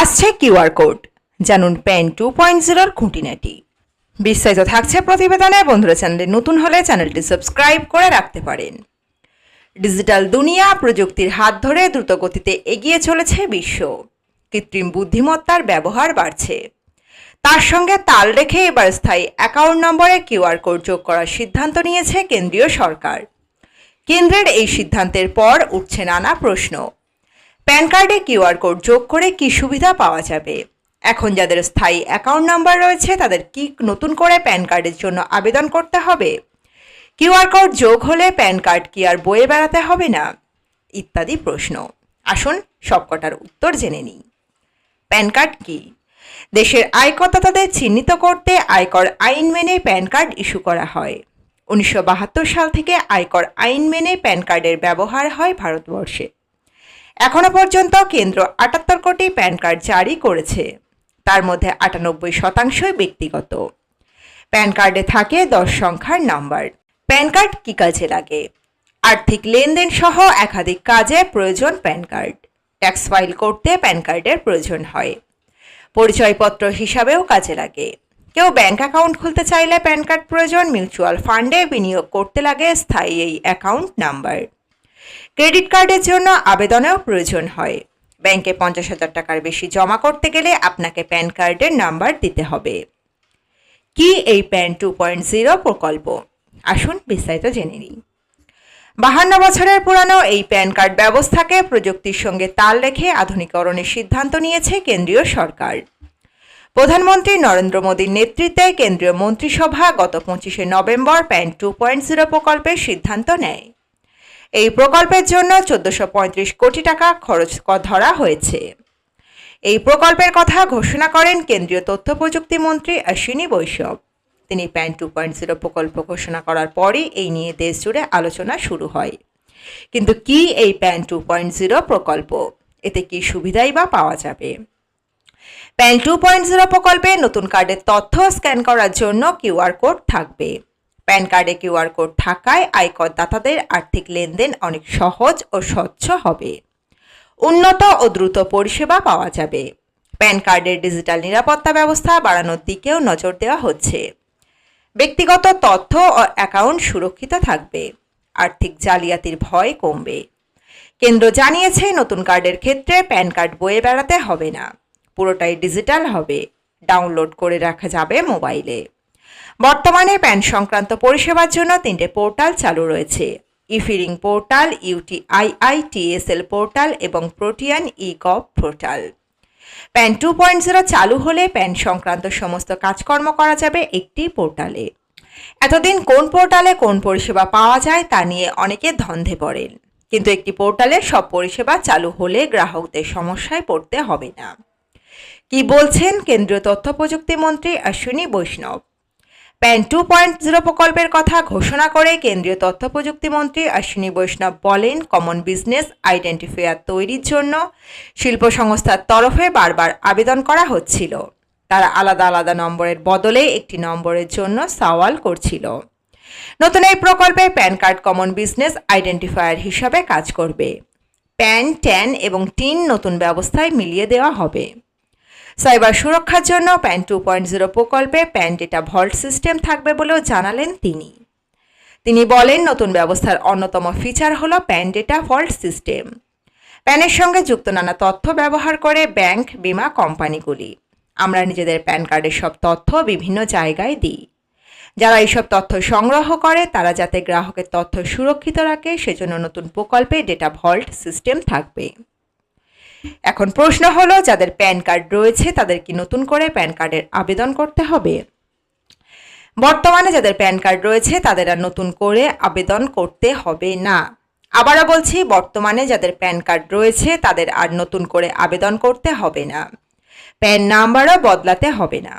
আসছে QR code, জানুন pan 2.0 খুঁটিনাটি। বিস্তারিত থাকছে প্রতিবেদনে। বন্ধুরা, চ্যানেলে নতুন হলে চ্যানেলটি সাবস্ক্রাইব করে রাখতে পারেন। ডিজিটাল দুনিয়া প্রযুক্তির হাত ধরে দ্রুত গতিতে এগিয়ে চলেছে বিশ্ব। কৃত্রিম বুদ্ধিমত্তার ব্যবহার বাড়ছে। তার সঙ্গে তাল রেখে এবার স্থায়ী অ্যাকাউন্ট নম্বরে কিউআর কোড যোগ করার সিদ্ধান্ত নিয়েছে কেন্দ্রীয় সরকার। কেন্দ্রের এই সিদ্ধান্তের পর উঠছে নানা প্রশ্ন। প্যান কার্ডে কিউআর কোড যোগ করে কি সুবিধা পাওয়া যাবে? এখন যাদের স্থায়ী অ্যাকাউন্ট নাম্বার রয়েছে তাদের কি নতুন করে প্যান কার্ডের জন্য আবেদন করতে হবে? কিউআর কোড যোগ হলে প্যান কার্ড কি আর বয়ে বেড়াতে হবে না? ইত্যাদি প্রশ্ন। আসুন সবকটার উত্তর জেনে নিই। প্যান কার্ড কি? দেশের আয়করদাতাদের চিহ্নিত করতে আয়কর আইন মেনে প্যান কার্ড ইস্যু করা হয়। 1972 সাল থেকে আয়কর আইন মেনে প্যান কার্ডের ব্যবহার হয় ভারতবর্ষে। এখনো পর্যন্ত কেন্দ্র 78 কোটি প্যান কার্ড জারি করেছে। তার মধ্যে 98% ব্যক্তিগত। প্যান কার্ডে থাকে 10 সংখ্যার নাম্বার। প্যান কার্ড কি কাজে লাগে? আর্থিক লেনদেন সহ একাধিক কাজে প্রয়োজন প্যান কার্ড। ট্যাক্স ফাইল করতে প্যান কার্ডের প্রয়োজন হয়। পরিচয়পত্র হিসাবেও কাজে লাগে। কেউ ব্যাংক অ্যাকাউন্ট খুলতে চাইলে প্যান কার্ড প্রয়োজন। মিউচুয়াল ফান্ডে বিনিয়োগ করতে লাগে স্থায়ী এই অ্যাকাউন্ট নাম্বার। ক্রেডিট কার্ডের জন্য আবেদনেও প্রয়োজন হয়। ব্যাংকে 50,000 টাকার বেশি জমা করতে গেলে আপনাকে প্যান কার্ডের নাম্বার দিতে হবে। কি এই প্যান 2.0 প্রকল্প? আসুন বিস্তারিত জেনে নিই। 52 বছরের পুরানো এই প্যান কার্ড ব্যবস্থাকে প্রযুক্তির সঙ্গে তাল রেখে আধুনিকরণের সিদ্ধান্ত নিয়েছে কেন্দ্রীয় সরকার। প্রধানমন্ত্রী নরেন্দ্র মোদীর নেতৃত্বে কেন্দ্রীয় মন্ত্রিসভা গত 25শে নভেম্বর প্যান 2.0 প্রকল্পের সিদ্ধান্ত নেয়। এই প্রকল্পের জন্য 1435 কোটি টাকা খরচ ধরা হয়েছে। এই প্রকল্পের কথা ঘোষণা করেন কেন্দ্রীয় তথ্য প্রযুক্তি মন্ত্রী অশ্বিনী বৈষ্ণব। তিনি প্যান 2.0 প্রকল্প ঘোষণা করার পরই এই নিয়ে দেশ জুড়ে আলোচনা শুরু হয়। কিন্তু কি এই প্যান 2.0 প্রকল্প? এতে কি সুবিধাই বা পাওয়া যাবে? প্যান 2.0 প্রকল্পে নতুন কার্ডের তথ্য স্ক্যান করার জন্য কিউআর কোড থাকবে। প্যান কার্ডে কিউআর কোড থাকায় আয়করদাতাদের আর্থিক লেনদেন অনেক সহজ ও স্বচ্ছ হবে। উন্নত ও দ্রুত পরিষেবা পাওয়া যাবে। প্যান কার্ডের ডিজিটাল নিরাপত্তা ব্যবস্থা বাড়ানোর দিকেও নজর দেওয়া হচ্ছে। ব্যক্তিগত তথ্য ও অ্যাকাউন্ট সুরক্ষিত থাকবে। আর্থিক জালিয়াতির ভয় কমবে। কেন্দ্র জানিয়েছে নতুন কার্ডের ক্ষেত্রে প্যান কার্ড বয়ে বেড়াতে হবে না। পুরোটাই ডিজিটাল হবে। ডাউনলোড করে রাখা যাবে মোবাইলে। বর্তমানে প্যান সংক্রান্ত পরিষেবার জন্য 3টে পোর্টাল চালু রয়েছে: ইফিলিং পোর্টাল, UTIITSL পোর্টাল এবং প্রোটিয়ান ই-গভ পোর্টাল। প্যান 2.0 চালু হলে প্যান সংক্রান্ত সমস্ত কাজকর্ম করা যাবে একটি পোর্টালে। এতদিন কোন পোর্টালে কোন পরিষেবা পাওয়া যায় তা নিয়ে অনেকে ধন্ধে পড়েন, কিন্তু একটি পোর্টালে সব পরিষেবা চালু হলে গ্রাহকদের সমস্যায় পড়তে হবে না। কি বলছেন কেন্দ্রীয় তথ্য প্রযুক্তি মন্ত্রী অশ্বিনী বৈষ্ণব? প্যান 2.0 প্রকল্পের কথা ঘোষণা করে কেন্দ্রীয় তথ্য প্রযুক্তি মন্ত্রী অশ্বিনী বৈষ্ণব বলেন, কমন বিজনেস আইডেন্টিফায়ার তৈরির জন্য শিল্প সংস্থার তরফে বারবার আবেদন করা হচ্ছিল। তারা আলাদা আলাদা নম্বরের বদলে একটি নম্বরের জন্য সওয়াল করছিল। নতুন এই প্রকল্পে pan card common business identifier হিসাবে কাজ করবে। প্যান, ট্যান এবং টিন নতুন ব্যবস্থায় মিলিয়ে দেওয়া হবে। সাইবার সুরক্ষার জন্য প্যান 2.0 প্রকল্পে প্যান ডেটা ভল্ট সিস্টেম থাকবে বলেও জানালেন তিনি বলেন, নতুন ব্যবস্থার অন্যতম ফিচার হলো প্যান ডেটা ভল্ট সিস্টেম। প্যানের সঙ্গে যুক্ত নানা তথ্য ব্যবহার করে ব্যাংক, বীমা কোম্পানিগুলি আমরা নিজেদের প্যান কার্ডের সব তথ্য বিভিন্ন জায়গায় দিই। যারা এইসব তথ্য সংগ্রহ করে তারা যাতে গ্রাহকের তথ্য সুরক্ষিত রাখে সেজন্য নতুন প্রকল্পে ডেটা ভল্ট সিস্টেম থাকবে। এখন প্রশ্ন হলো, যাদের প্যান কার্ড রয়েছে তাদের কি নতুন করে প্যান কার্ডের আবেদন করতে হবে? বর্তমানে যাদের প্যান কার্ড রয়েছে তাদের আর নতুন করে আবেদন করতে হবে না। আবারও বলছি, বর্তমানে যাদের প্যান কার্ড রয়েছে তাদের আর নতুন করে আবেদন করতে হবে না। প্যান নাম্বারও বদলাতে হবে না।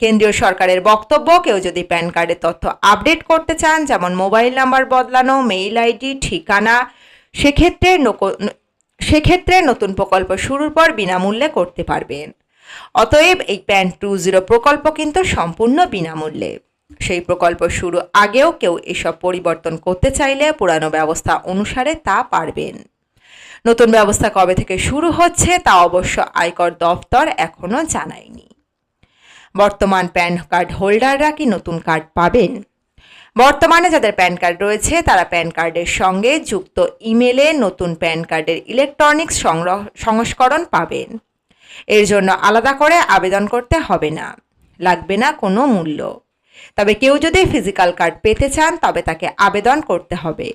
কেন্দ্রীয় সরকারের বক্তব্য, কেউ যদি প্যান কার্ডের তথ্য আপডেট করতে চান, যেমন মোবাইল নাম্বার বদলানো, মেইল আইডি, ঠিকানা, সেক্ষেত্রে নতুন প্রকল্প শুরুর পর বিনামূল্যে করতে পারবেন। অতএব এই প্যান 2.0 প্রকল্প কিন্তু সম্পূর্ণ বিনামূল্যে। সেই প্রকল্প শুরু আগেও কেউ এসব পরিবর্তন করতে চাইলে পুরানো ব্যবস্থা অনুসারে তা পারবেন। নতুন ব্যবস্থা কবে থেকে শুরু হচ্ছে তা অবশ্য আয়কর দফতর এখনও জানায়নি। বর্তমান প্যান কার্ড হোল্ডাররা কি নতুন কার্ড পাবেন? বর্তমানে যাদের প্যান কার্ড রয়েছে তারা প্যান কার্ডের সঙ্গে যুক্ত ইমেলে নতুন প্যান কার্ডের ইলেকট্রনিক্স সংস্করণ পাবেন। এর জন্য আলাদা করে আবেদন করতে হবে না, লাগবে না কোনো মূল্য। তবে কেউ যদি ফিজিক্যাল কার্ড পেতে চান তবে তাকে আবেদন করতে হবে।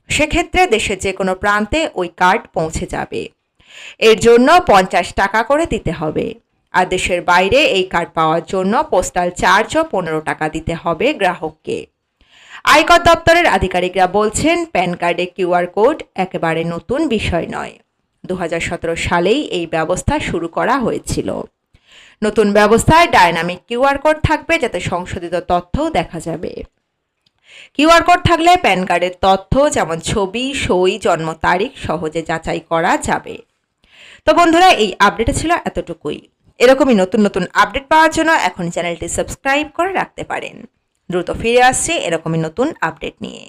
সেক্ষেত্রে দেশের যে কোনো প্রান্তে ওই কার্ড পৌঁছে যাবে। এর জন্য 50 টাকা করে দিতে হবে। আর দেশের বাইরে এই কার্ড পাওয়ার জন্য পোস্টাল চার্জও 15 টাকা দিতে হবে গ্রাহককে। আয়কর দপ্তরের আধিকারিকরা বলছেন, প্যান কার্ডে কিউআর কোড একেবারে নতুন বিষয় নয়। 2017 সালেই এই ব্যবস্থা শুরু করা হয়েছিল। নতুন ব্যবস্থায় ডায়নামিক কিউআর কোড থাকবে, যাতে সংশোধিত তথ্যও দেখা যাবে। কিউআর কোড থাকলে প্যান কার্ডের তথ্য যেমন ছবি, সই, জন্ম তারিখ সহজে যাচাই করা যাবে। তো বন্ধুরা, এই আপডেটে ছিল এতটুকুই। এরকমই নতুন নতুন আপডেট পাওয়ার জন্য এখন চ্যানেলটি সাবস্ক্রাইব করে রাখতে পারেন। দ্রুত ফিরে আসছে এরকমই নতুন আপডেট নিয়ে।